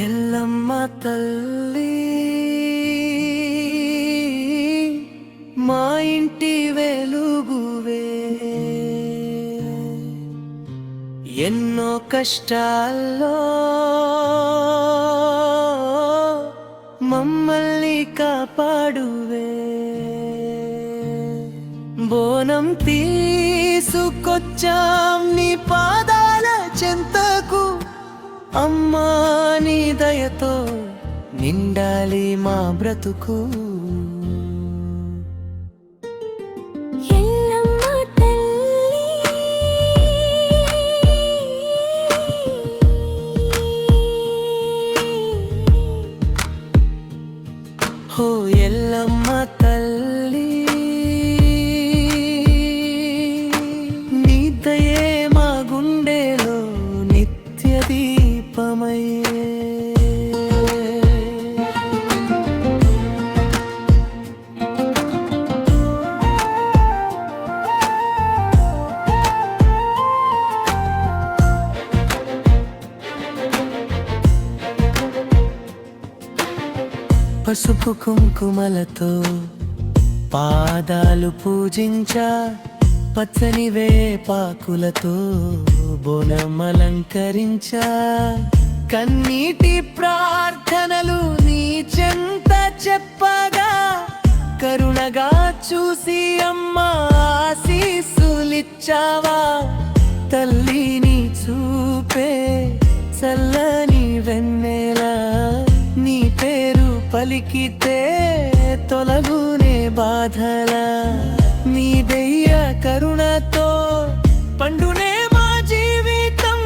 ఎల్లమ్మ తల్లి మా ఇంటి వెలుగువే, ఎన్నో కష్టాల్లో మమ్మల్ని కాపాడువే. బోనం తీసుకొచ్చాం నీ పాదాల చెంతకు, అమ్మా నీ దయతో నిండాలి మా బ్రతుకు. ఓ ఎల్లమ్మ తల్లి నీ దయే మా గుండెలో నిత్య దీపమయ్యే. పసుపు కుంకుమలతో పాదాలు పూజించా, పచ్చని వేపాకులతో బోనం అలంకరించా. కన్నీటి ప్రార్థనలు నీ చెంత చెప్పగా, కరుణగా చూసి అమ్మా ఆశీస్సులిచ్చావా. తల్లిని చూపే చల్లని వెన్నెలా, నీ పేరు పలికితే తొలగునే బాధలా. నీ దయ్య కరుణతో పండునే మా జీవితం,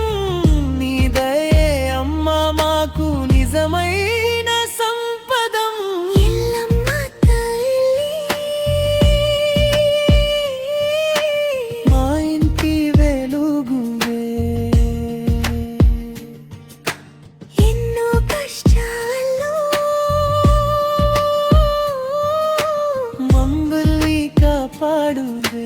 నీ దయే అమ్మ మాకు నిజమైన సంపదం. మా ఇంటి వెలుగువే, ఎన్నో కష్టాలు మమ్మల్ని కాపాడువే.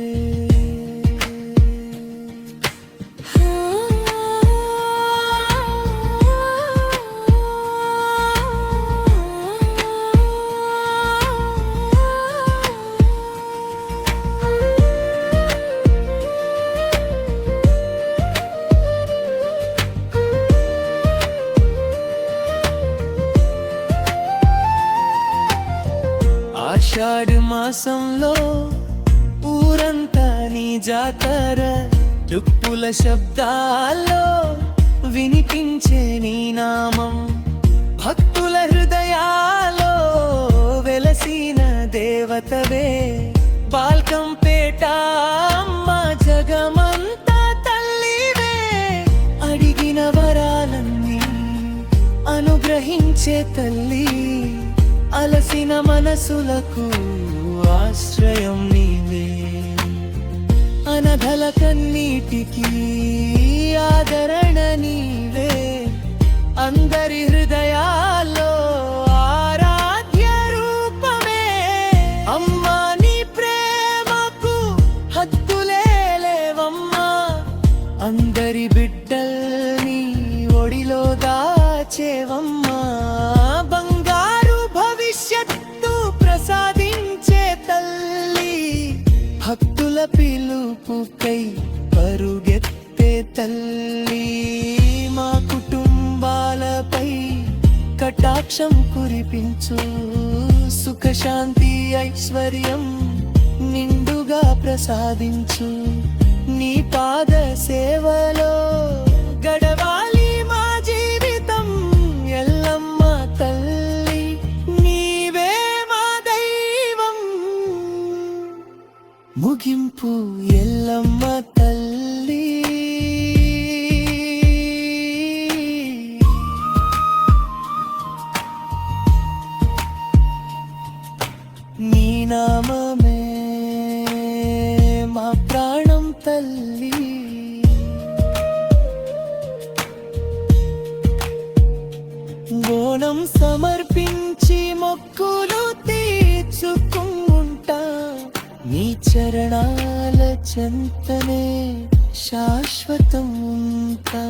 ఆషాఢ మాసంలో ఊరంతా నీ జాతర, డుప్పుల శబ్దాల్లో వినిపించే నీ నామం. భక్తుల హృదయాల్లో వెలసిన దేవతవే, బాల్కంపేట అమ్మ జగమంతా తల్లివే. అడిగిన వరాలన్నీ అనుగ్రహించే తల్లి, అలసిన మనసులకు ఆశ్రయం నీవే. అనధల కన్నీటికి ఆదరణ నీవే, అందరి హృదయాల్లో ఆరాధ్య రూపమే. అమ్మా నీ ప్రేమకు హద్దులే లేవమ్మా, అందరి బిడ్డల్ని ఒడిలో దాచేవమ్మా. భవిష్యత్తు ప్రసాదించే తల్లి, భక్తుల పిలుపుకై పరుగెత్తే తల్లి. మా కుటుంబాలపై కటాక్షం కురిపించు, సుఖశాంతి ఐశ్వర్యం నిండుగా ప్రసాదించు. నీ పాద సేవలో గడవాలి మా జీవితం. ఎల్లమ్మ తల్లి నీవే మా దైవం. ముగింపు ఎల్లమ్మ తల్లి, నీ నామమే మా ప్రాణం తల్లి. బోనం సమర్పించి మొక్కులు తీర్చుకుంటా, నీ చరణాల చెంతనే శాశ్వతం ఉంటా.